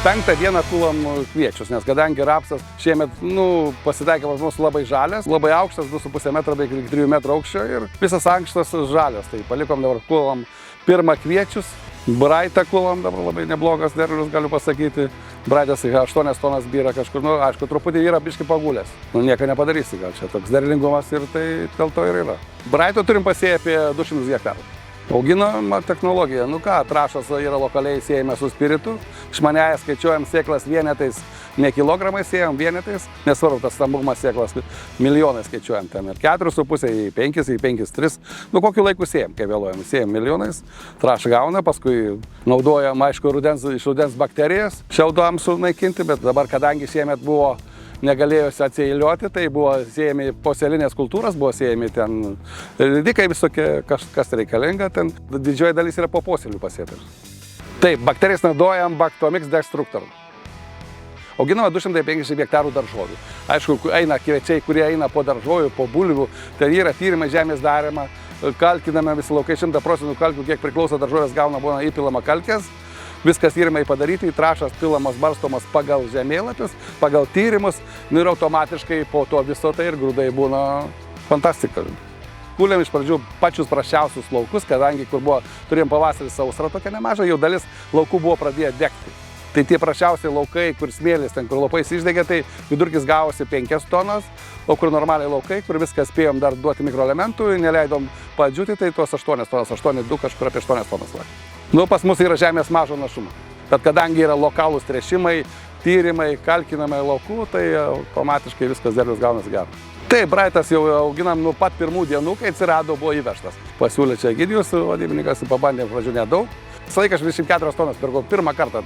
5 dieną kulam kviečius, nes kadangi rapsas šiemet, pasitaikė pas mus labai žalias, labai aukštas, 2,5 metro, beveik 3 metrų aukščio ir visas ankštas žalias. Tai palikom dabar kulam pirmą kviečius, braitą kulam dabar labai neblogas derlius, galiu pasakyti. Braitas 8 tonas byra kažkur, aišku, truputį yra biški pagulės. Nieko nepadarysi, gal čia toks derlingumas ir tai dėl to ir yra. Braito turim pasėję apie 200 hektarų. Auginama technologija, trąšos yra lokaliai siejame su spiritu, išmaniąją skaičiuojam sėklas vienetais, ne kilogramais siejam vienetais, nesvarbu tas stambumas sėklas, milijonai skaičiuojam ten ir 4,5, į 5, į 5, 3, kokiu laiku siejam, kai vėluojam, siejam milijonais, trąšą gauna, paskui naudojam, aišku, iš rudens bakterijas šiaudams sunaikinti, bet dabar, kadangi šiemet buvo negalėjosi atsieiliuoti, tai buvo siejami poselinės kultūros, buvo siejami ten ridikai visokie, kas reikalinga, ten didžioji dalis yra po poselių pasėta. Taip, bakterijas naudojam Bactomix destruktor. Auginama 250 hektarų daržovių. Aišku, eina kviečiai, kurie eina po daržovių, po bulvių, ten yra tyrimai žemės daroma, kalkiname visi laukai, 100% kalkių, kiek priklauso daržovės gauna, būna įpilama kalkės. Viskas tyrimai padaryti, trąšas pilamas, barstomas pagal žemėlapius, pagal tyrimus, ir automatiškai po to viso tai ir grūdai būna fantastika. Kūlėm iš pradžių pačius prasčiausius laukus, kadangi turėjom pavasarį sausrą tokia nemaža, jau dalis laukų buvo pradėję degti. Tai tie prasčiausiai laukai, kur smėlis, ten kur lapais išdegė, tai vidurkis gavosi 5 tonos, o kur normaliai laukai, kur viską spėjom dar duoti mikroelementų, neleidom padžiūti, tai tuos 8 tonas, 8,2 kažkur apie 8 tonas. Pas mus yra žemės mažo našumo, bet kadangi yra lokalūs tręšimai, tyrimai, kalkinamai laukų, tai automatiškai viskas derlius gaunasi geras. Taip, braitas jau auginam nuo pat pirmų dienų, kai atsirado, buvo įvežtas. Pasiūlė čia Egidijus, vadybininkas, pabandėm pradžių nedaug. Visą laiką aš 24 tonas pirkau pirmą kartą,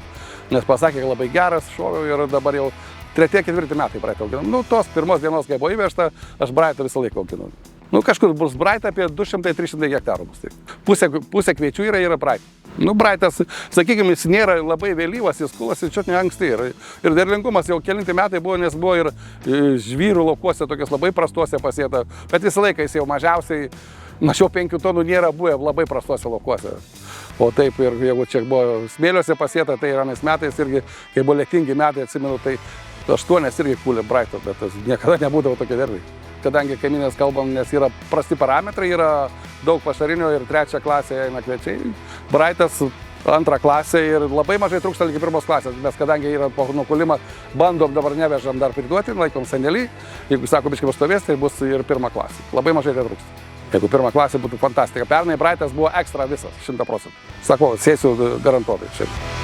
nes pasakė, kad labai geras, šoviau ir dabar jau 3-4 metai braitą auginam. Tos pirmos dienos, kai buvo įvežta, aš braitą visą laiką auginau. Kažkur bus braitą apie 200-300 hektarų bus. Pusė kviečių yra braitą. Braitas, sakykime, jis nėra labai vėlyvas, jis kulasi čiut ne anksti. Ir derlingumas jau kelinti metai buvo, nes buvo ir žvyrų laukuose tokios labai prastuose pasėta. Bet visą laiką jis jau mažiau 5 tonų nėra buvę labai prastuose laukuose. O taip, ir jeigu čia buvo smėliuose pasėta, tai anais metais irgi, kai buvo lietingi metai, atsimenu, tai 8 irgi kūlė braito, bet niekada nebūdavo tokie derliai. Kadangi kaimynės kalbam, nes yra prasti parametrai, yra daug pašarinio ir 3 klasė eina kviečiai. Braitas 2 klasė ir labai mažai trūksta iki 1 klasės, mes kadangi yra po nukulimą, bandom dabar nevežam dar priduoti, laikom sandėlį. Jeigu sako biškai pastovės, tai bus ir 1 klasė. Labai mažai tai trūksta. Jeigu 1 klasė būtų fantastika. Pernai braitas buvo ekstra visas, 100%. Sakau, sėsiu garantuotai šiandien.